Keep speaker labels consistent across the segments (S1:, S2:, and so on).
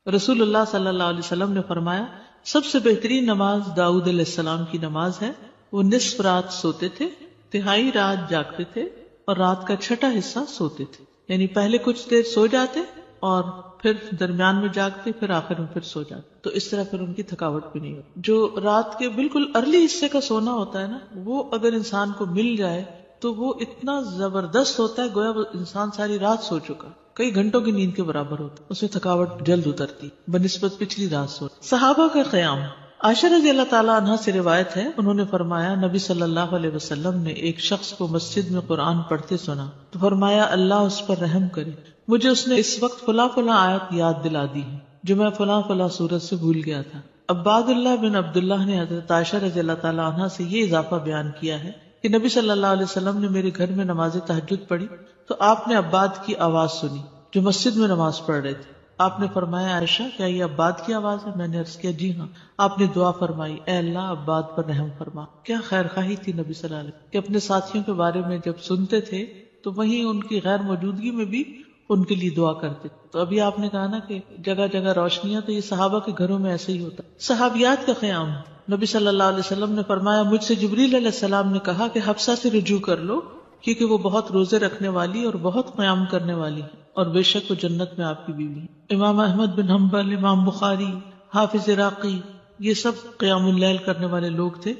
S1: رسول اللہ صلی اللہ علیہ وسلم نے فرمایا سب سے بہترین نماز داؤد علیہ السلام کی نماز ہے. وہ نصف رات سوتے تھے, تہائی رات جاگتے تھے اور رات کا چھٹا حصہ سوتے تھے. یعنی پہلے کچھ دیر سو جاتے اور پھر درمیان میں جاگتے, پھر آخر میں پھر سو جاتے. تو اس طرح پھر ان کی تھکاوٹ بھی نہیں ہوتی. جو رات کے بالکل ارلی حصے کا سونا ہوتا ہے نا, وہ اگر انسان کو مل جائے تو وہ اتنا زبردست ہوتا ہے گویا وہ انسان ساری رات سو چکا, کئی گھنٹوں کی نیند کے برابر ہوتا ہے. اس میں تھکاوٹ جلد اترتی بنسبت پچھلی رات سو. صحابہ کا قیام. عائشہ رضی اللہ تعالیٰ عنہا سے روایت ہے, انہوں نے فرمایا نبی صلی اللہ علیہ وسلم نے ایک شخص کو مسجد میں قرآن پڑھتے سنا تو فرمایا اللہ اس پر رحم کرے, مجھے اس نے اس وقت فلاں فلاں آیت یاد دلا دی ہے جو میں فلاں فلاں سورت سے بھول گیا تھا. عباد اللہ بن عبداللہ نے حضرت عائشہ رضی اللہ تعالیٰ عنہا سے یہ اضافہ بیان کیا ہے کہ نبی صلی اللہ علیہ وسلم نے میرے گھر میں نماز تہجد پڑھی تو آپ نے عباد کی آواز سنی جو مسجد میں نماز پڑھ رہے تھے. آپ نے فرمایا عائشہ کیا یہ عباد کی آواز ہے؟ میں نے عرض کیا جی ہاں. آپ نے دعا فرمائی اے اللہ عباد پر رحم فرما. کیا خیر خواہی تھی نبی صلی اللہ علیہ وسلم کہ اپنے ساتھیوں کے بارے میں جب سنتے تھے تو وہیں ان کی غیر موجودگی میں بھی ان کے لیے دعا کرتے. تو ابھی آپ نے کہا نا کہ جگہ جگہ روشنیاں, تو یہ صحابہ کے گھروں میں ایسے ہی ہوتا. صحابیات کا قیام. نبی صلی اللہ علیہ وسلم نے فرمایا مجھ سے جبریل علیہ السلام نے کہا کہ حفصہ سے رجوع کر لو کیونکہ وہ بہت روزے رکھنے والی اور بہت قیام کرنے والی ہے اور بے شک وہ جنت میں آپ کی بیوی ہے. امام احمد بن حنبل, امام بخاری, حافظ عراقی, یہ سب قیام اللیل کرنے والے لوگ تھے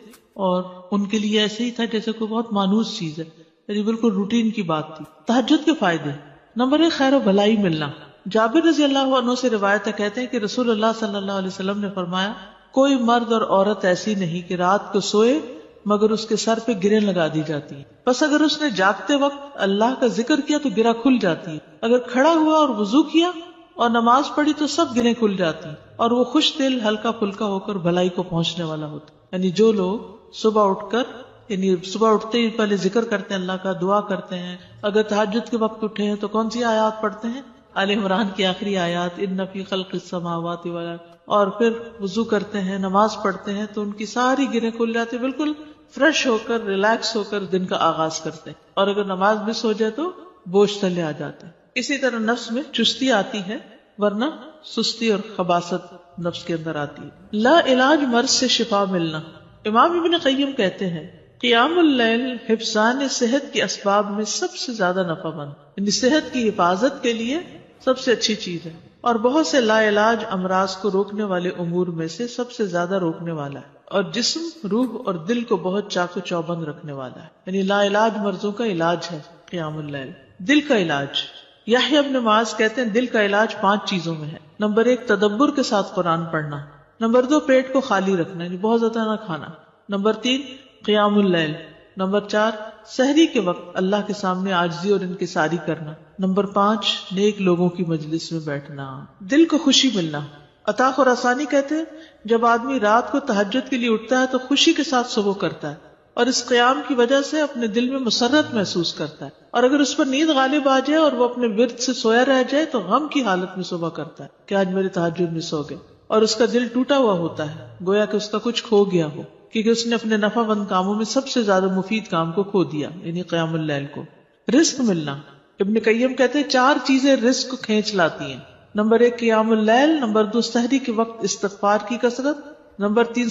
S1: اور ان کے لیے ایسے ہی تھا جیسے کوئی بہت مانوس چیز ہے, یعنی بالکل روٹین کی بات تھی. تہجد کے فائدے. نمبر 1 خیر و بھلائی ملنا. جابر رضی اللہ عنہ سے روایت ہے, کہتے ہیں کہ رسول اللہ صلی اللہ علیہ وسلم نے فرمایا کوئی مرد اور عورت ایسی نہیں کہ رات کو سوئے مگر اس کے سر پہ گریں لگا دی جاتی ہے. بس اگر اس نے جاگتے وقت اللہ کا ذکر کیا تو گرہ کھل جاتی ہے, اگر کھڑا ہوا اور وضو کیا اور نماز پڑھی تو سب گریں کھل جاتی ہیں, اور وہ خوش دل ہلکا پھلکا ہو کر بھلائی کو پہنچنے والا ہوتا. یعنی جو لوگ صبح اٹھ کر یعنی صبح اٹھتے ہی پہلے ذکر کرتے ہیں, اللہ کا دعا کرتے ہیں, اگر تہجد کے وقت اٹھے ہیں تو کون سی آیات پڑھتے ہیں؟ آل عمران کی آخری آیات ان فی خلق السماوات والارض, اور پھر وضو کرتے ہیں, نماز پڑھتے ہیں تو ان کی ساری گریں کھل جاتی ہیں, بالکل فریش ہو کر ریلیکس ہو کر دن کا آغاز کرتے ہیں. اور اگر نماز مس ہو جائے تو بوجھ تلے آ جاتے ہیں. اسی طرح نفس میں چستی آتی ہے ورنہ سستی اور خباثت نفس کے اندر آتی ہے. لا علاج مرض سے شفا ملنا. امام ابن قیم کہتے ہیں قیام اللیل حفظان صحت کے اسباب میں سب سے زیادہ نفع مند, یعنی صحت کی حفاظت کے لیے سب سے اچھی چیز ہے, اور بہت سے لا علاج امراض کو روکنے والے امور میں سے سب سے زیادہ روکنے والا ہے, اور جسم, روح اور دل کو بہت چاق و چوبند رکھنے والا ہے. یعنی لا علاج مرضوں کا علاج ہے قیام اللیل. دل کا علاج. یحییٰ ابن معاذ کہتے ہیں دل کا علاج 5 چیزوں میں ہے. نمبر 1 تدبر کے ساتھ قرآن پڑھنا. نمبر 2 پیٹ کو خالی رکھنا, یعنی بہت زیادہ نہ کھانا. نمبر 3 قیام اللیل. نمبر 4 سحری کے وقت اللہ کے سامنے عاجزی اور انکساری کرنا. نمبر 5 نیک لوگوں کی مجلس میں بیٹھنا. دل کو خوشی ملنا. عطا خراسانی کہتے ہیں جب آدمی رات کو تہجد کے لیے اٹھتا ہے تو خوشی کے ساتھ صبح کرتا ہے اور اس قیام کی وجہ سے اپنے دل میں مسرت محسوس کرتا ہے, اور اگر اس پر نیند غالب آ جائے اور وہ اپنے ورد سے سویا رہ جائے تو غم کی حالت میں صبح کرتا ہے کہ آج میرے تہجد مس ہو گئے, اور اس کا دل ٹوٹا ہوا ہوتا ہے گویا کہ اس کا کچھ کھو گیا ہو, کیونکہ اس نے اپنے نفع مند کاموں میں سب سے زیادہ مفید کام کو کھو دیا, یعنی قیام اللیل کو. رزق ملنا. ابن قیم کہتے ہیں 4 چیزیں رزق کو کھینچ لاتی ہیں. نمبر 1 قیام اللیل. نمبر 2 سحری کے وقت استغفار کی کثرت. نمبر 3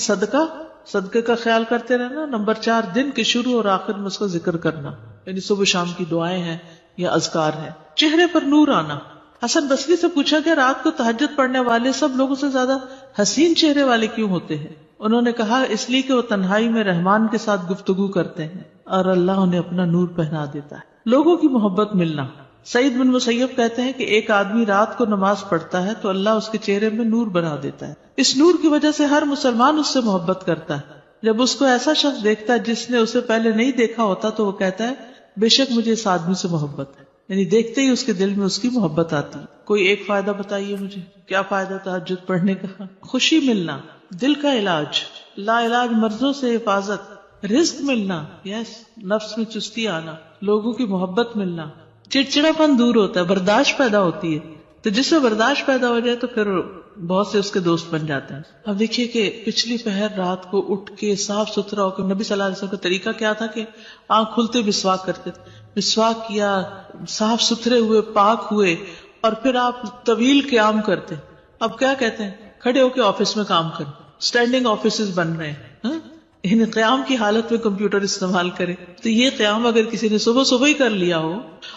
S1: صدقے کا خیال کرتے رہنا. نمبر 4 دن کے شروع اور آخر میں اس کا ذکر کرنا, یعنی صبح شام کی دعائیں ہیں یا اذکار ہیں. چہرے پر نور آنا. حسن بصری سے پوچھا کہ رات کو تہجد پڑھنے والے سب لوگوں سے زیادہ حسین چہرے والے کیوں ہوتے ہیں؟ انہوں نے کہا اس لیے کہ وہ تنہائی میں رحمان کے ساتھ گفتگو کرتے ہیں اور اللہ انہیں اپنا نور پہنا دیتا ہے. لوگوں کی محبت ملنا. سعید بن مسیب کہتے ہیں کہ ایک آدمی رات کو نماز پڑھتا ہے تو اللہ اس کے چہرے میں نور بنا دیتا ہے. اس نور کی وجہ سے ہر مسلمان اس سے محبت کرتا ہے. جب اس کو ایسا شخص دیکھتا ہے جس نے اسے پہلے نہیں دیکھا ہوتا تو وہ کہتا ہے بے شک مجھے اس آدمی سے محبت ہے, یعنی دیکھتے ہی اس کے دل میں اس کی محبت آتی. کوئی ایک فائدہ بتائیے مجھے, کیا فائدہ تہجد پڑھنے کا؟ خوشی ملنا. دل کا علاج. لا علاج مرضوں سے حفاظت. رزق ملنا. یس. نفس میں چستی آنا. لوگوں کی محبت ملنا. چڑچڑا پن دور ہوتا ہے, برداشت پیدا ہوتی ہے. تو جس میں برداشت پیدا ہو جائے تو پھر بہت سے اس کے دوست بن جاتے ہیں. اب دیکھیے کہ پچھلی پہر رات کو اٹھ کے صاف ستھرا ہو کے, نبی صلی اللہ علیہ وسلم کا طریقہ کیا تھا کہ آنکھ کھلتے مسواک کرتے تھے. مسواک کیا, صاف ستھرے ہوئے, پاک ہوئے, اور پھر آپ طویل قیام کرتے. اب کیا کہتے ہیں, کھڑے ہو کے آفس میں کام کریں, اسٹینڈنگ آفیسز بن رہے ہیں, یعنی قیام کی حالت میں کمپیوٹر استعمال کرے. تو یہ قیام اگر کسی نے صبح صبح ہی کر لیا ہو,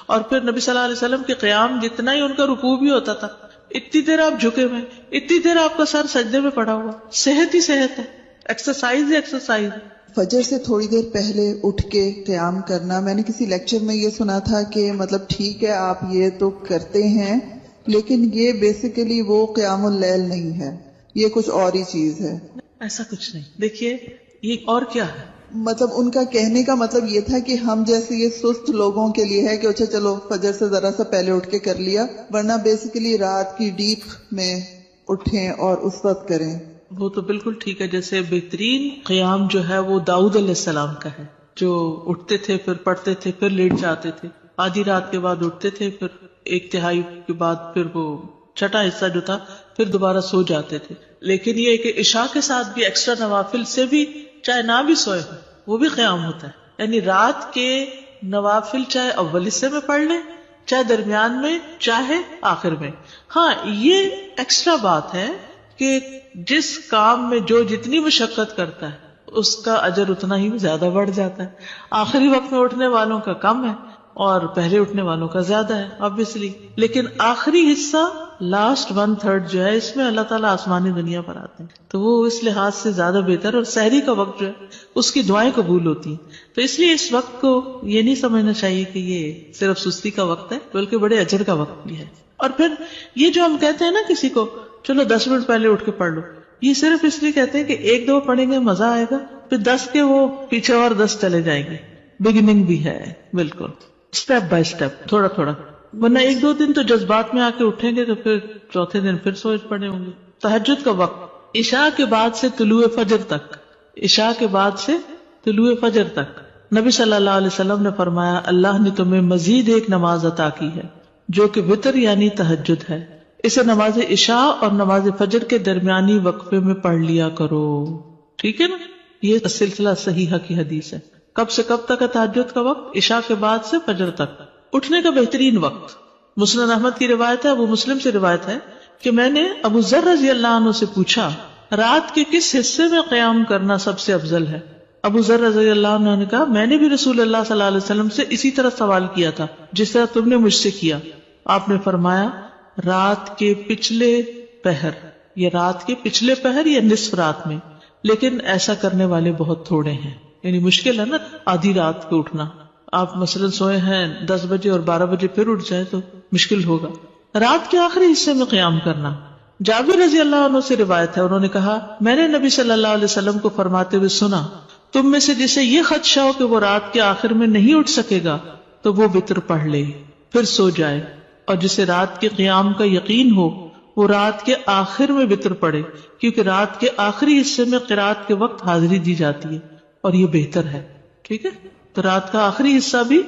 S1: اور پھر نبی صلی اللہ علیہ وسلم کے قیام جتنا ہی ان کا رکوع بھی ہوتا تھا, اتنی دیر آپ جھکے ہوئے, اتنی دیر آپ کا سر سجدے میں پڑا ہوا, صحت ہی صحت ہے, ایکسرسائز ہی ایکسرسائز.
S2: فجر سے تھوڑی دیر پہلے اٹھ کے قیام کرنا, میں نے کسی لیکچر میں یہ سنا تھا کہ مطلب ٹھیک ہے آپ یہ تو کرتے ہیں, لیکن یہ بیسیکلی وہ قیام اللیل نہیں ہے, یہ کچھ اور ہی چیز ہے.
S1: ایسا کچھ نہیں. دیکھیے یہ اور کیا ہے,
S2: مطلب ان کا کہنے کا مطلب یہ تھا کہ ہم جیسے یہ سست لوگوں کے لیے ہے کہ اچھا چلو فجر سے ذرا سا پہلے اٹھ کے کر لیا, ورنہ بیسیکلی رات کی ڈیپ میں اٹھیں اور اس وقت کریں.
S1: وہ تو بالکل ٹھیک ہے. جیسے بہترین قیام جو ہے وہ داؤد علیہ السلام کا ہے, جو اٹھتے تھے پھر پڑھتے تھے پھر لیٹ جاتے تھے, آدھی رات کے بعد اٹھتے تھے, پھر ایک تہائی کے بعد پھر وہ چھٹا حصہ جو تھا پھر دوبارہ سو جاتے تھے. لیکن یہ کہ عشاء کے ساتھ بھی ایکسٹرا نوافل سے بھی چاہے نہ بھی سوئے وہ بھی قیام ہوتا ہے. یعنی رات کے نوافل چاہے اول حصے میں پڑھ لیں, چاہے درمیان میں, چاہے آخر میں. ہاں یہ ایکسٹرا بات ہے کہ جس کام میں جو جتنی مشقت کرتا ہے اس کا اجر اتنا ہی زیادہ بڑھ جاتا ہے. آخری وقت میں اٹھنے والوں کا کم ہے اور پہلے اٹھنے والوں کا زیادہ ہے obviously. لیکن آخری حصہ لاسٹ 1/3 جو ہے اس میں اللہ تعالیٰ آسمانی دنیا پر آتے ہیں, تو وہ اس لحاظ سے زیادہ بہتر. اور سحری کا وقت جو ہے اس کی دعائیں قبول ہوتی ہیں. تو اس لیے اس وقت کو یہ نہیں سمجھنا چاہیے کہ یہ صرف سستی کا وقت ہے, بلکہ بڑے اجر کا وقت بھی ہے. اور پھر یہ جو ہم کہتے ہیں نا کسی کو چلو 10 منٹ پہلے اٹھ کے پڑھ لو, یہ صرف اس لیے کہتے ہیں کہ 1-2 پڑھیں گے مزہ آئے گا, پھر 10 کے وہ پیچھے اور 10 چلے جائیں گے. بگننگ بھی ہے بالکل, اسٹیپ بائی اسٹیپ, تھوڑا تھوڑا. ورنہ 1-2 دن تو جذبات میں آ کے اٹھیں گے تو پھر چوتھے دن پھر سوچ پڑے ہوں گے. تہجد کا وقت عشاء کے بعد سے طلوع فجر تک, عشاء کے بعد سے طلوع فجر تک. نبی صلی اللہ علیہ وسلم نے فرمایا اللہ نے تمہیں مزید ایک نماز عطا کی ہے جو کہ وتر یعنی تہجد ہے, اسے نماز عشاء اور نماز فجر کے درمیانی وقفے میں پڑھ لیا کرو. ٹھیک ہے نا, یہ سلسلہ صحیحہ کی حدیث ہے. کب سے کب تک ہے تہجد کا وقت؟ عشاء کے بعد سے فجر تک. اٹھنے کا بہترین وقت مسند احمد کی روایت ہے, ابو مسلم سے روایت ہے کہ میں نے ابو ذر رضی اللہ عنہ سے پوچھا رات کے کس حصے میں قیام کرنا سب سے افضل ہے؟ ابو ذر رضی اللہ عنہ نے کہا میں نے بھی رسول اللہ صلی اللہ علیہ وسلم سے اسی طرح سوال کیا تھا جس طرح تم نے مجھ سے کیا. آپ نے فرمایا رات کے پچھلے پہر, یا رات کے پچھلے پہر یا نصف رات میں, لیکن ایسا کرنے والے بہت تھوڑے ہیں. یعنی مشکل ہے نا آدھی رات کو اٹھنا. آپ مثلا سوئے ہیں 10 بجے اور 12 بجے پھر اٹھ جائے تو مشکل ہوگا. رات کے آخری حصے میں قیام کرنا. جابر رضی اللہ عنہ سے روایت ہے, انہوں نے کہا میں نے نبی صلی اللہ علیہ وسلم کو فرماتے ہوئے سنا تم میں سے جسے یہ خدشہ ہو کہ وہ رات کے آخر میں نہیں اٹھ سکے گا تو وہ وتر پڑھ لے پھر سو جائے, اور جسے رات کے قیام کا یقین ہو وہ رات کے آخر میں وتر پڑھے, کیونکہ رات کے آخری حصے میں قرات کے وقت حاضری دی جاتی ہے اور یہ بہتر ہے. ٹھیک ہے, تو رات کا آخری حصہ بھی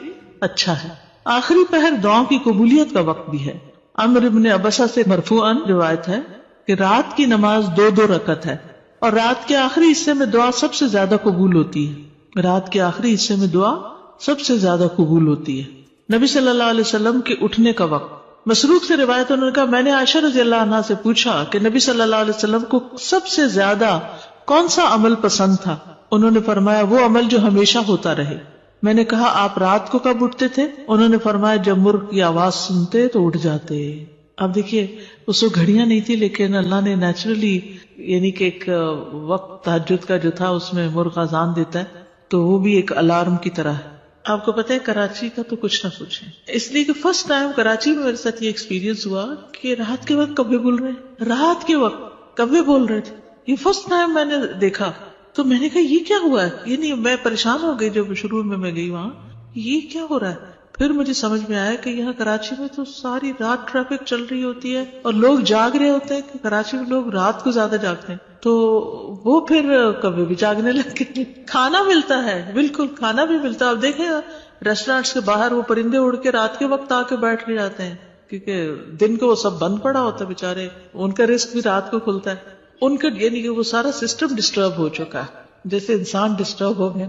S1: اچھا ہے. آخری پہر دعاؤں کی قبولیت کا وقت بھی ہے. عمرو بن ابسہ سے مرفوعاً روایت ہے کہ رات کی نماز 2 رکعت ہے اور رات کے آخری حصے میں دعا سب سے زیادہ قبول ہوتی ہے. رات کے آخری حصے میں دعا سب سے زیادہ قبول ہوتی ہے. نبی صلی اللہ علیہ وسلم کے اٹھنے کا وقت. مسروق سے روایت انہوں نے کہا میں نے عائشہ رضی اللہ عنہا سے پوچھا کہ نبی صلی اللہ علیہ وسلم کو سب سے زیادہ کون سا عمل پسند تھا؟ انہوں نے فرمایا وہ عمل جو ہمیشہ ہوتا رہے. میں نے کہا آپ رات کو کب اٹھتے تھے؟ انہوں نے فرمایا جب مرغ کی آواز سنتے تو اٹھ جاتے. اب دیکھیے اس وقت گھڑیاں نہیں تھی, لیکن اللہ نے نیچرلی یعنی کہ ایک وقت تہجد کا جو تھا اس میں مرغ اذان دیتا ہے تو وہ بھی ایک الارم کی طرح ہے. آپ کو پتہ ہے کراچی کا تو کچھ نہ پوچھیں, اس لیے کہ فرسٹ ٹائم کراچی میں میرے ساتھ یہ ایکسپیرینس ہوا کہ رات کے وقت کبھی بول رہے, رات کے وقت کبھی بول رہے تھے. یہ فرسٹ ٹائم میں نے دیکھا تو میں نے کہا یہ کیا ہوا ہے, یہ نہیں, میں پریشان ہو گئی جب شروع میں گئی وہاں, یہ کیا ہو رہا ہے. پھر مجھے سمجھ میں آیا کہ یہاں کراچی میں تو ساری رات ٹریفک چل رہی ہوتی ہے اور لوگ جاگ رہے ہوتے ہیں, کہ کراچی میں لوگ رات کو زیادہ جاگتے ہیں, تو وہ پھر کبھی بھی جاگنے لگے. کھانا ملتا ہے, بالکل کھانا بھی ملتا ہے. اب دیکھیں ریسٹورینٹس کے باہر وہ پرندے اڑ کے رات کے وقت آ کے بیٹھ کے جاتے ہیں, کیونکہ دن کو وہ سب بند پڑا ہوتا ہے بیچارے, ان کا رزق بھی رات کو کھلتا ہے. ان کا یعنی کہ وہ سارا سسٹم ڈسٹرب ہو چکا ہے. جیسے انسان ڈسٹرب ہو گئے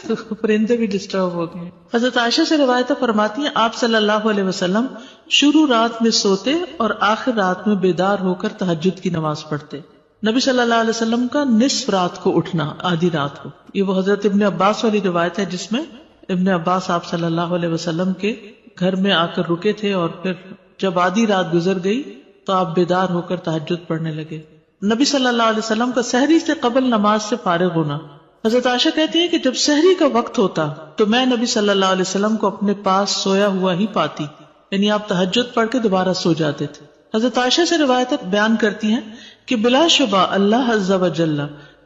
S1: تو پرندے بھی ڈسٹرب ہو گئے. حضرت عائشہ سے روایت فرماتی ہیں آپ صلی اللہ علیہ وسلم شروع رات میں سوتے اور آخر رات میں بیدار ہو کر تہجد کی نماز پڑھتے. نبی صلی اللہ علیہ وسلم کا نصف رات کو اٹھنا، آدھی رات کو، یہ وہ حضرت ابن عباس والی روایت ہے جس میں ابن عباس آپ صلی اللہ علیہ وسلم کے گھر میں آ کر رکے تھے اور پھر جب آدھی رات گزر گئی تو آپ بیدار ہو کر تہجد پڑھنے لگے. نبی صلی اللہ علیہ وسلم کا سحری سے قبل نماز سے فارغ ہونا. حضرت عائشہ کہتی ہیں کہ جب سحری کا وقت ہوتا تو میں نبی صلی اللہ علیہ وسلم کو اپنے پاس سویا ہوا ہی پاتی، یعنی آپ تہجد پڑھ کے دوبارہ سو جاتے تھے. حضرت عائشہ سے روایت بیان کرتی ہیں کہ بلا شبہ اللہ عز و جل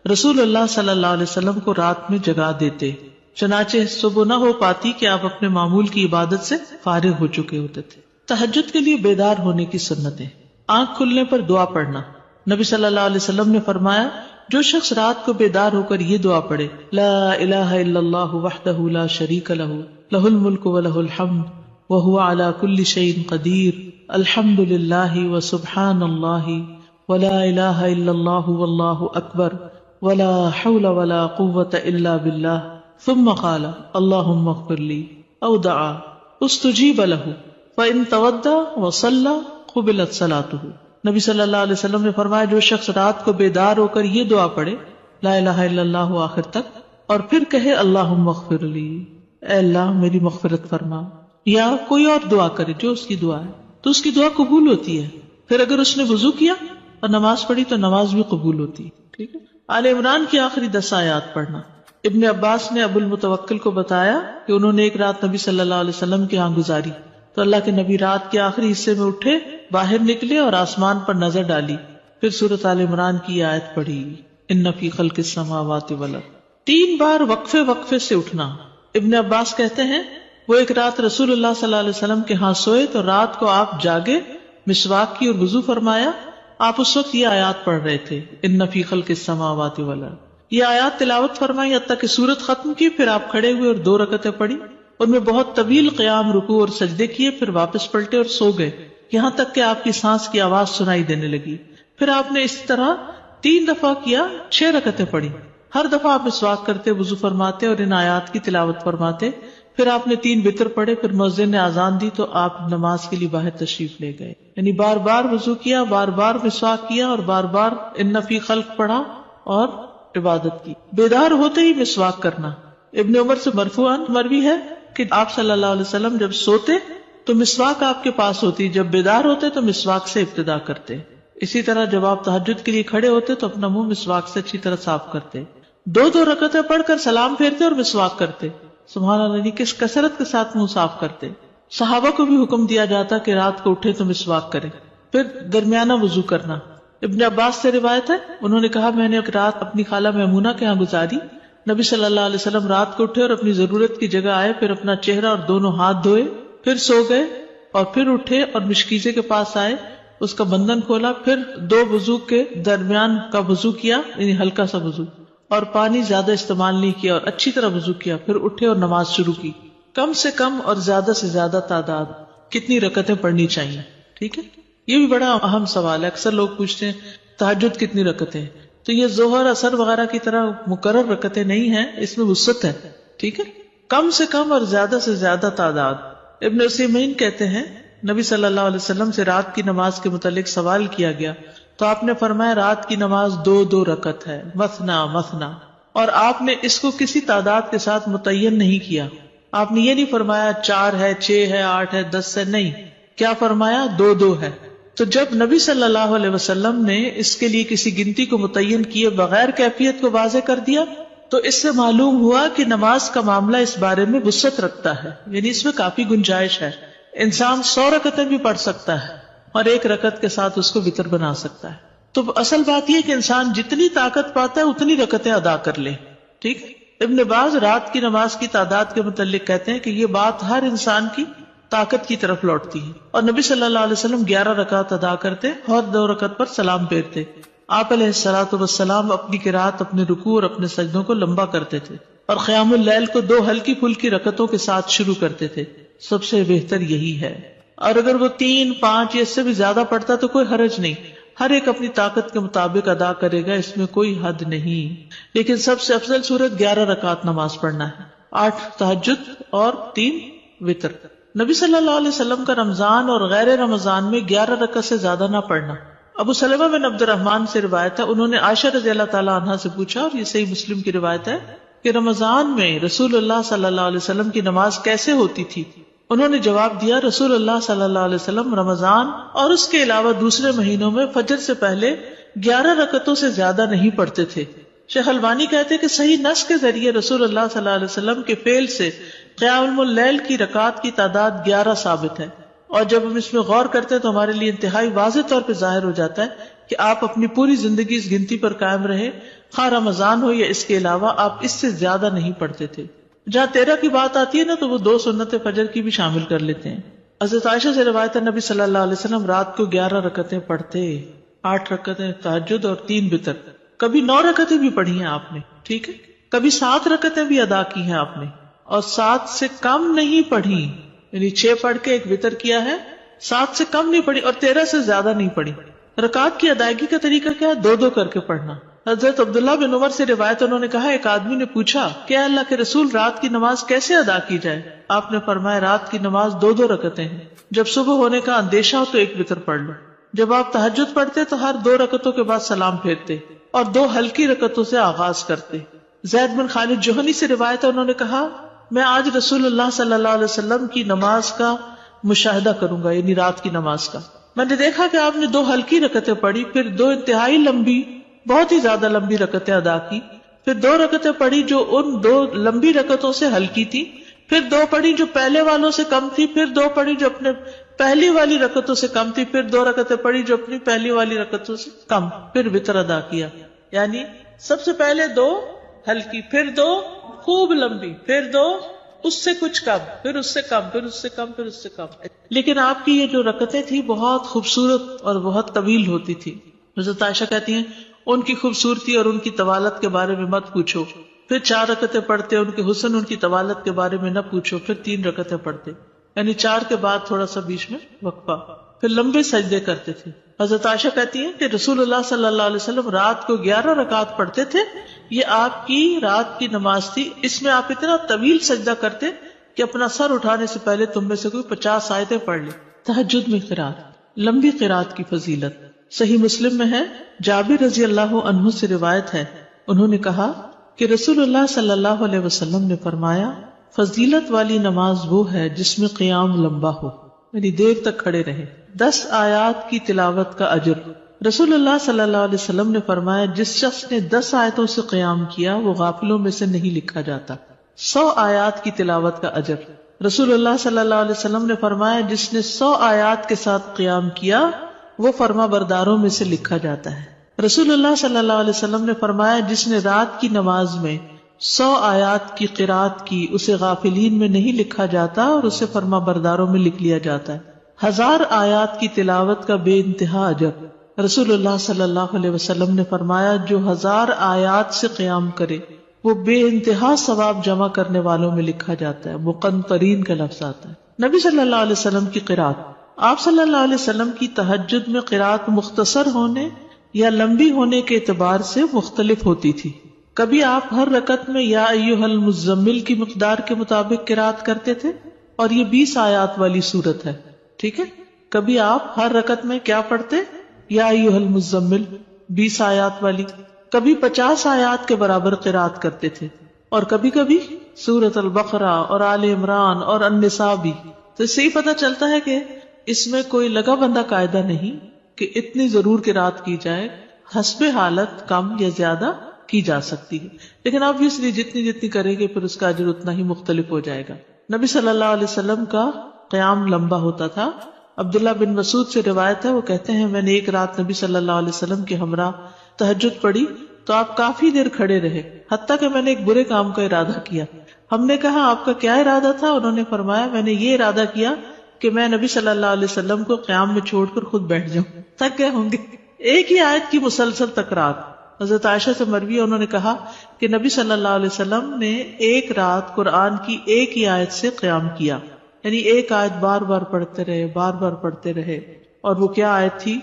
S1: رسول اللہ صلی اللہ علیہ وسلم کو رات میں جگا دیتے، چنانچہ صبح نہ ہو پاتی کہ آپ اپنے معمول کی عبادت سے فارغ ہو چکے ہوتے تھے. تہجد کے لیے بیدار ہونے کی سنتیں. آنکھ کھلنے پر دعا پڑھنا. نبی صلی اللہ علیہ وسلم نے فرمایا جو شخص رات کو بیدار ہو کر یہ دعا پڑھے لا الہ الا اللہ وحدہ لا شریک لہ لہ الملک ولہ الحمد وہو علی کل شیء قدیر الحمد للہ وسبحان اللہ ولا الہ الا اللہ واللہ اکبر ولا حول ولا قوة الا باللہ ثم قال اللہم اغفر لی او دعا استجیب لہ فإن تودع وصلى قبلت صلاتہ. نبی صلی اللہ علیہ وسلم نے فرمایا جو شخص رات کو بیدار ہو کر یہ دعا پڑھے لا الہ الا اللہ آخر تک اور پھر کہے اللہم اغفر لی، اے اللہ میری مغفرت فرما، یا کوئی اور دعا کرے جو اس کی دعا ہے تو اس کی دعا قبول ہوتی ہے. پھر اگر اس نے وضو کیا اور نماز پڑھی تو نماز بھی قبول ہوتی ہے. ٹھیک ہے. آل عمران کی آخری 10 آیات پڑھنا. ابن عباس نے ابو المتوکل کو بتایا کہ انہوں نے ایک رات نبی صلی اللہ علیہ وسلم کے ہاں گزاری تو اللہ کے نبی رات کے آخری حصے میں اٹھے، باہر نکلے اور آسمان پر نظر ڈالی، پھر سورۃ آل عمران کی آیت پڑھی ان فی خلق السماوات والارض. 3 بار وقفے سے اٹھنا. ابن عباس کہتے ہیں وہ ایک رات رسول اللہ صلی اللہ علیہ وسلم کے ہاں سوئے تو رات کو آپ جاگے، مسواک کی اور وضو فرمایا. آپ اس وقت یہ آیات پڑھ رہے تھے ان فی خلق السماوات والارض. یہ آیات تلاوت فرمائی حتیٰ کہ سورت ختم کی، پھر آپ کھڑے ہوئے اور 2 رکعتیں پڑھی. ان میں بہت طویل قیام، رکوع اور سجدے کیے، پھر واپس پلٹے اور سو گئے یہاں تک کہ آپ کی سانس کی آواز سنائی دینے لگی. پھر آپ نے اس طرح 3 دفعہ کیا، 6 رکعتیں پڑھی. ہر دفعہ آپ مسواک کرتے، وضو فرماتے اور ان آیات کی تلاوت فرماتے. پھر آپ نے 3 وتر پڑھے، پھر مؤذن نے اذان دی تو آپ نماز کے لیے باہر تشریف لے گئے. یعنی بار بار وضو کیا، بار بار مسواک کیا اور بار بار ان فی خلق پڑھا اور عبادت کی. بیدار ہوتے ہی مسواک کرنا. ابن عمر سے مرفوعاً مروی ہے کہ آپ صلی اللہ علیہ وسلم جب سوتے تو مسواک آپ کے پاس ہوتی، جب بیدار ہوتے تو مسواک سے ابتدا کرتے. اسی طرح جب آپ تہجد کے لیے کھڑے ہوتے تو اپنا منہ مسواک سے اچھی طرح صاف کرتے. 2 رکعتیں پڑھ کر سلام پھیرتے اور مسواک کرتے. سبحان اللہ، کس کثرت کے ساتھ منہ صاف کرتے. صحابہ کو بھی حکم دیا جاتا کہ رات کو اٹھے تو مسواک کرے. پھر درمیانہ وضو کرنا. ابن عباس سے روایت ہے انہوں نے کہا میں نے ایک رات اپنی خالہ میمونہ کے ہاں گزاری. نبی صلی اللہ علیہ وسلم رات کو اٹھے اور اپنی ضرورت کی جگہ آئے، پھر اپنا چہرہ اور دونوں ہاتھ دھوئے، پھر سو گئے اور پھر اٹھے اور مشکیزے کے پاس آئے، اس کا بندھن کھولا، پھر 2 وضو کے درمیان کا وضو کیا، یعنی ہلکا سا وضو، اور پانی زیادہ استعمال نہیں کیا اور اچھی طرح وضو کیا. پھر اٹھے اور نماز شروع کی. کم سے کم اور زیادہ سے زیادہ تعداد کتنی رکعتیں پڑھنی چاہیے؟ ٹھیک ہے. یہ بھی بڑا اہم سوال ہے. اکثر لوگ پوچھتے ہیں تہجد کتنی رکعتیں؟ تو یہ ظہر اثر وغیرہ کی طرح مقرر رکعتیں نہیں ہیں، اس میں وسعت ہے. ٹھیک ہے. کم سے کم اور زیادہ سے زیادہ تعداد. ابن عثیمین کہتے ہیں نبی صلی اللہ علیہ وسلم سے رات کی نماز کے متعلق سوال کیا گیا تو آپ نے فرمایا رات کی نماز 2 رکعت ہے، مثنا مثنا، اور آپ نے اس کو کسی تعداد کے ساتھ متعین نہیں کیا. آپ نے یہ نہیں فرمایا 4 ہے، 6 ہے، 8 ہے، 10 ہے، نہیں. کیا فرمایا؟ 2 ہے. تو جب نبی صلی اللہ علیہ وسلم نے اس کے لیے کسی گنتی کو متعین کیے بغیر کیفیت کو واضح کر دیا تو اس سے معلوم ہوا کہ نماز کا معاملہ اس بارے میں وسعت رکھتا ہے، یعنی اس میں کافی گنجائش ہے. انسان 100 رکعتیں بھی پڑھ سکتا ہے اور 1 رکعت کے ساتھ اس کو وتر بنا سکتا ہے. تو اصل بات یہ کہ انسان جتنی طاقت پاتا ہے اتنی رکعتیں ادا کر لے. ٹھیک. ابن باز رات کی نماز کی تعداد کے متعلق کہتے ہیں کہ یہ بات ہر انسان کی طاقت کی طرف لوٹتی ہے، اور نبی صلی اللہ علیہ وسلم 11 رکعت ادا کرتے اور 2 رکعت پر سلام پھیرتے. آپ علیہ الصلوۃ والسلام اپنی قرات، اپنے رکوع اور اپنے سجدوں کو لمبا کرتے تھے اور قیام اللیل کو 2 ہلکی پھلکی رکعتوں کے ساتھ شروع کرتے تھے. سب سے بہتر یہی ہے. اور اگر وہ 3، 5 یا اس سے بھی زیادہ پڑھتا تو کوئی حرج نہیں. ہر ایک اپنی طاقت کے مطابق ادا کرے گا، اس میں کوئی حد نہیں. لیکن سب سے افضل صورت 11 رکعت نماز پڑھنا ہے، 8 تہجد اور 3 وتر. نبی صلی اللہ علیہ وسلم کا رمضان اور غیر رمضان میں 11 رکعت سے زیادہ نہ پڑھنا. ابو سلمہ بن عبد الرحمن سے روایت ہے، انہوں نے عائشہ رضی اللہ تعالی عنہا سے پوچھا، اور یہ صحیح مسلم کی روایت ہے، کہ رمضان میں رسول اللہ صلی اللہ علیہ وسلم کی نماز کیسے ہوتی تھی؟ انہوں نے جواب دیا، رسول اللہ صلی اللہ علیہ وسلم رمضان اور اس کے علاوہ دوسرے مہینوں میں فجر سے پہلے 11 رکعتوں سے زیادہ نہیں پڑھتے تھے. شیخ البانی کہتے ہیں کہ صحیح نص کے ذریعے رسول اللہ صلی اللہ علیہ وسلم کے فعل سے قیام اللیل کی رکعات کی تعداد 11 ثابت ہے، اور جب ہم اس میں غور کرتے ہیں تو ہمارے لیے انتہائی واضح طور پہ ظاہر ہو جاتا ہے کہ آپ اپنی پوری زندگی اس گنتی پر قائم رہے، خواہ رمضان ہو یا اس کے علاوہ، آپ اس سے زیادہ نہیں پڑھتے تھے. جہاں 13 کی بات آتی ہے نا تو وہ 2 سنت فجر کی بھی شامل کر لیتے ہیں. حضرت عائشہ سے روایت ہے، نبی صلی اللہ علیہ وسلم رات کو 11 رکعتیں پڑھتے، 8 رکعتیں تہجد اور 3 وتر. کبھی 9 رکعتیں بھی پڑھی ہیں آپ نے، ٹھیک ہے، کبھی 7 رکعتیں بھی ادا کی ہیں آپ نے، اور 7 سے کم نہیں پڑھی، یعنی 6 پڑھ کے 1 وتر کیا ہے، 7 سے کم نہیں پڑھی اور 13 سے زیادہ نہیں پڑھی. رکعت کی ادائیگی کا طریقہ کیا ہے؟ 2 کر کے پڑھنا. حضرت عبداللہ بن عمر سے روایت، انہوں نے کہا، ایک آدمی نے پوچھا کہ اللہ کے رسول رات کی نماز کیسے ادا کی جائے؟ آپ نے فرمایا، رات کی نماز 2 رکعتیں ہیں، جب صبح ہونے کا اندیشہ ہو تو 1 وتر پڑھ لو. جب آپ تہجد پڑھتے تو ہر 2 رکعتوں کے بعد سلام پھیرتے اور 2 ہلکی رکعتوں سے آغاز کرتے. زید بن خالد جوہنی سے روایت ہے، انہوں نے کہا، میں آج رسول اللہ صلی اللہ علیہ وسلم کی نماز کا مشاہدہ کروں گا، یعنی رات کی نماز کا. میں نے دیکھا کہ آپ نے 2 ہلکی رکعتیں پڑھی، پھر 2 انتہائی لمبی، بہت ہی زیادہ لمبی رکعتیں ادا کی، پھر 2 رکعتیں پڑھی جو ان 2 لمبی رکعتوں سے ہلکی تھی، پھر 2 پڑھی جو پہلے والوں سے کم تھی، پھر 2 پڑھی جو اپنے پہلی والی رکعتوں سے کم تھی، پھر 2 رکعتیں پڑھی جو اپنی پہلی والی رکعتوں سے کم، پھر وتر ادا کیا. یعنی سب سے پہلے 2 ہلکی، پھر 2 خوب لمبی، پھر 2 اس سے کچھ کم، پھر اس سے کم، پھر اس سے کم، پھر اس سے کم. لیکن آپ کی یہ جو رکعتیں تھی بہت خوبصورت اور بہت طویل ہوتی تھی. حضرت عائشہ کہتی ہیں، ان کی خوبصورتی اور ان کی طوالت کے بارے میں مت پوچھو. پھر 4 رکعتیں پڑھتے، ان کے حسن، ان کی طوالت کے بارے میں نہ پوچھو. پھر 3 رکعتیں پڑھتے، یعنی 4 کے بعد تھوڑا سا بیچ میں وقفہ، پھر لمبے سجدے کرتے تھے. حضرت عائشہ کہتی ہیں کہ رسول اللہ صلی اللہ علیہ وسلم رات کو 11 رکعت پڑھتے تھے، یہ آپ کی رات کی نماز تھی. اس میں آپ اتنا طویل سجدہ کرتے کہ اپنا سر اٹھانے سے پہلے تم میں سے کوئی 50 آیتیں پڑھ لے. تہجد میں قرات، لمبی قرات کی فضیلت صحیح مسلم میں ہے. جابر رضی اللہ عنہ سے روایت ہے، انہوں نے کہا کہ رسول اللہ صلی اللہ علیہ وسلم نے فرمایا، فضیلت والی نماز وہ ہے جس میں قیام لمبا ہو، یعنی دیر تک کھڑے رہے. 10 آیات کی تلاوت کا اجر. رسول اللہ صلی اللہ علیہ وسلم نے فرمایا، جس شخص نے 10 آیتوں سے قیام کیا وہ غافلوں میں سے نہیں لکھا جاتا. 100 آیات کی تلاوت کا اجر. رسول اللہ صلی اللہ علیہ وسلم نے فرمایا، جس نے 100 آیات کے ساتھ قیام کیا وہ فرما برداروں میں سے لکھا جاتا ہے. رسول اللہ صلی اللہ علیہ وسلم نے فرمایا، جس نے رات کی نماز میں 100 آیات کی قرات کی اسے غافلین میں نہیں لکھا جاتا اور اسے فرما برداروں میں لکھ لیا جاتا ہے. 1000 آیات کی تلاوت کا بے انتہا اجر. رسول اللہ صلی اللہ علیہ وسلم نے فرمایا، جو 1000 آیات سے قیام کرے وہ بے انتہا ثواب جمع کرنے والوں میں لکھا جاتا ہے. مقنطرین کا لفظ آتا ہے. نبی صلی اللہ علیہ وسلم کی قرات. آپ صلی اللہ علیہ وسلم کی تہجد میں قرات مختصر ہونے یا لمبی ہونے کے اعتبار سے مختلف ہوتی تھی. کبھی آپ ہر رکعت میں یا ایھا المزمل کی مقدار کے مطابق قرات کرتے تھے، اور یہ 20 آیات والی سورت ہے، ٹھیک ہے. کبھی آپ ہر رکعت میں کیا پڑھتے؟ یا ایھا المزمل 20 آیات والی. کبھی 50 آیات کے برابر قرات کرتے تھے، اور کبھی کبھی سورۃ البقرہ اور آل عمران اور النساء بھی. تو اس سے ہی پتہ چلتا ہے کہ اس میں کوئی لگا بندہ قاعدہ نہیں کہ اتنی ضرور قرات کی جائے، حسب حالت کم یا زیادہ کی جا سکتی ہے، لیکن obviously جتنی جتنی کریں گے پھر اس کا اجر اتنا ہی مختلف ہو جائے گا. نبی صلی اللہ علیہ وسلم کا قیام لمبا ہوتا تھا. عبداللہ بن مسعود سے روایت ہے، وہ کہتے ہیں، میں نے ایک رات نبی صلی اللہ علیہ وسلم کے ہمراہ تہجد پڑھی تو آپ کافی دیر کھڑے رہے، حتیٰ کہ میں نے ایک برے کام کا ارادہ کیا. ہم نے کہا، آپ کا کیا ارادہ تھا؟ انہوں نے فرمایا، میں نے یہ ارادہ کیا کہ میں نبی صلی اللہ علیہ وسلم کو قیام میں چھوڑ کر خود بیٹھ جاؤں. تھک گئے ہوں گے. ایک ہی آیت کی مسلسل تکرار. حضرت عائشہ سے مروی ہے، انہوں نے کہا کہ نبی صلی اللہ علیہ وسلم نے ایک رات قرآن کی ایک ہی آیت سے قیام کیا، یعنی ایک آیت بار بار پڑھتے رہے، بار بار پڑھتے رہے. اور وہ کیا آیت تھی؟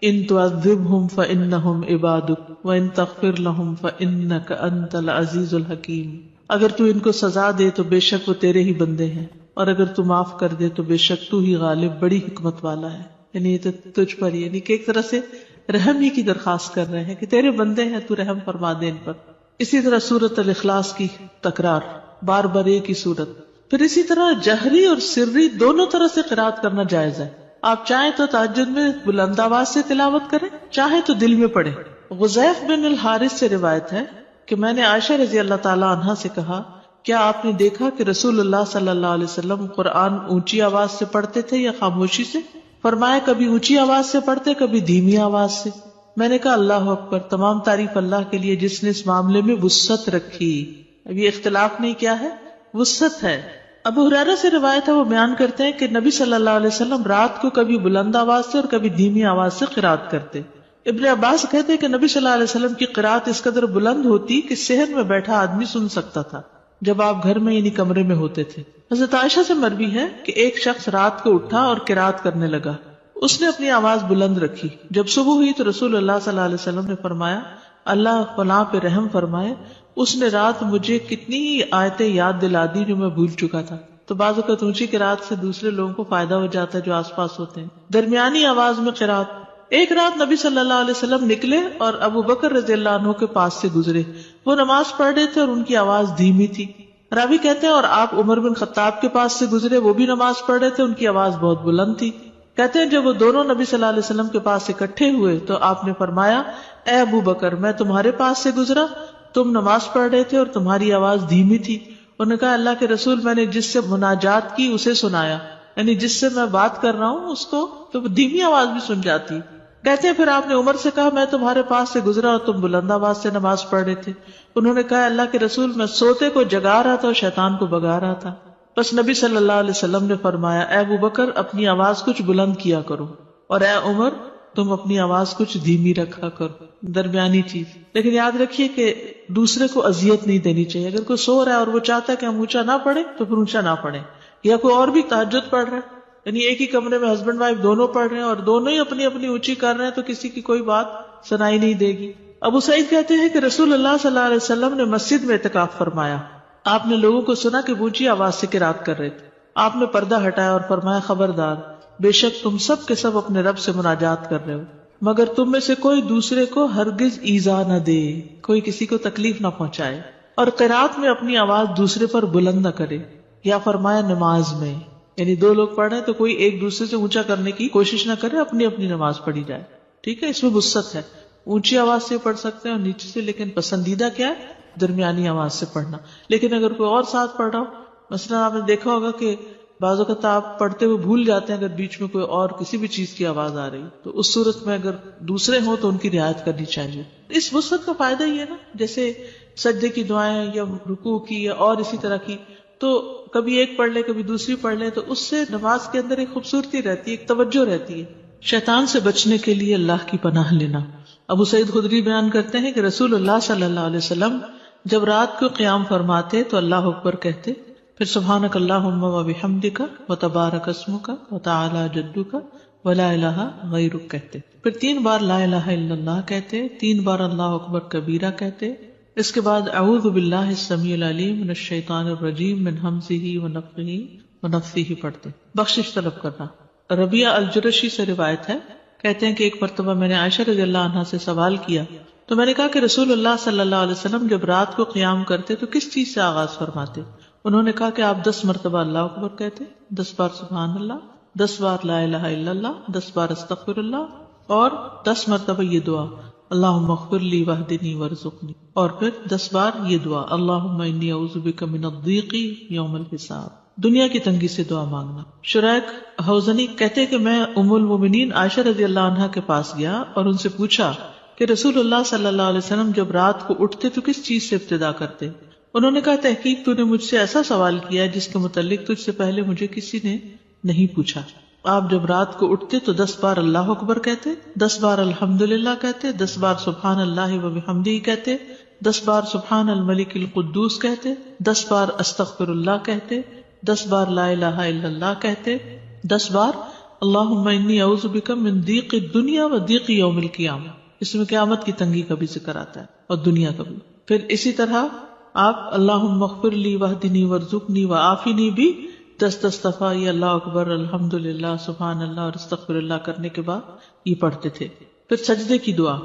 S1: ان تعذبهم فانہم عبادک وان تغفر لهم فانک انت العزیز الحکیم. اگر تو ان کو سزا دے تو بے شک وہ تیرے ہی بندے ہیں، اور اگر تو معاف کر دے تو بے شک تو ہی غالب بڑی حکمت والا ہے. یعنی یہ تو تجھ پر، یعنی کہ ایک طرح سے رحم ہی کی درخواست کر رہے ہیں کہ تیرے بندے ہیں، تو رحم فرما دے ان پر. اسی طرح سورۃ الاخلاص کی تکرار، بار بار ایک ہی سورت. پھر اسی طرح جہری اور سری دونوں طرح سے قرات کرنا جائز ہے. آپ چاہیں تو تہجد میں بلند آواز سے تلاوت کریں، چاہیں تو دل میں پڑھیں. غزیف بن الحارث سے روایت ہے کہ میں نے عائشہ رضی اللہ تعالی عنہا سے کہا، کیا آپ نے دیکھا کہ رسول اللہ صلی اللہ علیہ وسلم قرآن اونچی آواز سے پڑھتے تھے یا خاموشی سے؟ فرمایا کبھی اونچی آواز سے پڑھتے، کبھی دھیمی آواز سے. میں نے کہا اللہ اکبر، تمام تعریف اللہ کے لیے جس نے اس معاملے میں وسعت رکھی. اب یہ اختلاف نہیں، کیا ہے؟ وسعت ہے. ابو ہریرہ سے روایت ہے، وہ بیان کرتے ہیں کہ نبی صلی اللہ علیہ وسلم رات کو کبھی بلند آواز سے اور کبھی دھیمی آواز سے قرات کرتے. ابن عباس کہتے ہیں کہ نبی صلی اللہ علیہ وسلم کی قرات اس قدر بلند ہوتی کہ صحن میں بیٹھا آدمی سن سکتا تھا جب آپ گھر میں یعنی کمرے میں ہوتے تھے. حضرت عائشہ سے مروی ہے کہ ایک شخص رات کو اٹھا اور قرات کرنے لگا. اس نے اپنی آواز بلند رکھی. جب صبح ہوئی تو رسول اللہ صلی اللہ علیہ وسلم نے فرمایا اللہ فلاں پہ رحم فرمائے، اس نے رات مجھے کتنی ہی آیتیں یاد دلا دی جو میں بھول چکا تھا. تو بعض اوقات اونچی قرات سے دوسرے لوگوں کو فائدہ ہو جاتا ہے جو آس پاس ہوتے ہیں. درمیانی آواز میں قرات. ایک رات نبی صلی اللہ علیہ وسلم نکلے اور ابو بکر رضی اللہ عنہ کے پاس سے گزرے. وہ نماز پڑھ رہے تھے اور ان کی آواز دھیمی تھی. راوی کہتے ہیں اور آپ عمر بن خطاب کے پاس سے گزرے، وہ بھی نماز پڑھ رہے تھے، ان کی آواز بہت بلند تھی. کہتے ہیں جب وہ دونوں نبی صلی اللہ علیہ وسلم کے پاس اکٹھے ہوئے تو آپ نے فرمایا اے ابو بکر، میں تمہارے پاس سے گزرا، تم نماز پڑھ رہے تھے اور تمہاری آواز دھیمی تھی. انہوں نے کہا اللہ کے رسول، میں نے جس سے مناجات کی اسے سنایا، یعنی جس سے میں بات کر رہا ہوں اس کو تو دھیمی آواز بھی سن جاتی. کہتے ہیں پھر آپ نے عمر سے کہا میں تمہارے پاس سے گزرا اور تم بلند آواز سے نماز پڑھ رہے تھے. انہوں نے کہا اللہ کے رسول، میں سوتے کو جگا رہا تھا اور شیطان کو بگا رہا تھا. بس نبی صلی اللہ علیہ وسلم نے فرمایا اے ابو بکر، اپنی آواز کچھ بلند کیا کرو، اور اے عمر، تم اپنی آواز کچھ دھیمی رکھا کرو. درمیانی چیز. لیکن یاد رکھیے کہ دوسرے کو اذیت نہیں دینی چاہیے. اگر کوئی سو رہا ہے اور وہ چاہتا ہے کہ ہم اونچا نہ پڑھیں تو پھر اونچا نہ پڑھیں. یا کوئی اور بھی تہجد پڑھ رہا ہے، یعنی ایک ہی کمرے میں ہسبینڈ وائف دونوں پڑھ رہے ہیں اور دونوں ہی اپنی اپنی اونچی کر رہے ہیں تو کسی کی کوئی بات سنائی نہیں دے گی. ابو سعید کہتے ہیں کہ رسول اللہ صلی اللہ علیہ وسلم نے مسجد میں اعتکاف فرمایا. آپ نے لوگوں کو سنا کہ اونچی آواز سے قرات کر رہے تھے. آپ نے پردہ ہٹایا اور فرمایا خبردار، بے شک تم سب کے سب اپنے رب سے مناجات کر رہے ہو، مگر تم میں سے کوئی دوسرے کو ہرگز ایذا نہ دے، کوئی کسی کو تکلیف نہ پہنچائے، اور قرات میں اپنی آواز دوسرے پر بلند نہ کرے. یا فرمایا نماز میں، یعنی دو لوگ پڑھ رہے ہیں تو کوئی ایک دوسرے سے اونچا کرنے کی کوشش نہ کرے، اپنی اپنی نماز پڑھی جائے. ٹھیک ہے، اس میں وسعت ہے. اونچی آواز سے پڑھ سکتے ہیں اور نیچے سے، لیکن پسندیدہ کیا ہے؟ درمیانی آواز سے پڑھنا. لیکن اگر کوئی اور ساتھ پڑھ رہا ہو، مثلا آپ نے دیکھا ہوگا کہ بعض اوقات آپ پڑھتے ہوئے بھول جاتے ہیں اگر بیچ میں کوئی اور کسی بھی چیز کی آواز آ رہی تو اس صورت میں اگر دوسرے ہوں تو ان کی رعایت کرنی چاہیے. اس وسعت کا فائدہ یہ ہے نا، جیسے سجدے کی دعائیں یا رکوع کی یا اور اسی طرح کی، تو کبھی ایک پڑھ لے کبھی دوسری پڑھ لے تو اس سے نماز کے اندر ایک خوبصورتی رہتی ہے، ایک توجہ رہتی ہے. شیطان سے بچنے کے لیے اللہ کی پناہ لینا. ابو سعید خدری بیان کرتے ہیں کہ رسول اللہ صلی اللہ علیہ وسلم جب رات کو قیام فرماتے تو اللہ اکبر کہتے، پھر سبحانک اللہم و بحمدک و تبارک اسمک و تعالی جدک و لا الہ غیرک کہتے، پھر 3 بار لا الہ الا اللہ کہتے، 3 بار اللہ اکبر کبیرہ کہتے. اس کے بعد اعوذ باللہ السمیع العلیم من الشیطان الرجیم من ہمزہ و نفخہ و نفثہ پڑھتے. بخشش طلب کرنا. ربیعہ الجرشی سے روایت ہے، کہتے ہیں کہ ایک مرتبہ میں نے عائشہ رضی اللہ عنہا سے سوال کیا تو میں نے کہا کہ رسول اللہ صلی اللہ علیہ وسلم جب رات کو قیام کرتے تو کس چیز سے آغاز فرماتے؟ انہوں نے کہا کہ آپ 10 مرتبہ اللہ اکبر کہتے، 10 بار سبحان اللہ، 10 بار لا الہ الا اللہ، 10 بار استغفر اللہ، اور 10 مرتبہ یہ دعا اللہم اغفر لی واہدنی وارزقنی، اور پھر 10 بار یہ دعا اللہم انی اعوذ بک من الضیق یوم الحساب، دنیا کی تنگی سے دعا مانگنا. شریک حوزنی کہتے کہ میں ام المومنین عائشہ رضی اللہ عنہا کے پاس گیا اور ان سے پوچھا کہ رسول اللہ صلی اللہ علیہ وسلم جب رات کو اٹھتے تو کس چیز سے ابتدا کرتے؟ انہوں نے کہا تحقیق تو نے مجھ سے ایسا سوال کیا جس کے متعلق تجھ سے پہلے مجھے کسی نے نہیں پوچھا. آپ جب رات کو اٹھتے تو 10 بار اللہ اکبر کہتے، 10 بار الحمدللہ کہتے، 10 بار سبحان اللہ و بحمدہ کہتے، 10 بار سبحان الملک القدوس کہتے، 10 بار استغفر اللہ کہتے، 10 بار لا الہ الا اللہ کہتے، 10 بار اللہم انی اعوذ بک من ضیق الدنیا و ضیق یوم القیامہ، اس میں قیامت کی تنگی کا بھی ذکر آتا ہے اور دنیا کا بھی. پھر اسی طرح آپ اللہم اغفر لی واہدنی وارزقنی وعافنی بھی 10 دفعہ یہ اللہ اکبر الحمدللہ سبحان اللہ اور استغفر اللہ کرنے کے بعد یہ پڑھتے تھے. پھر سجدے کی دعا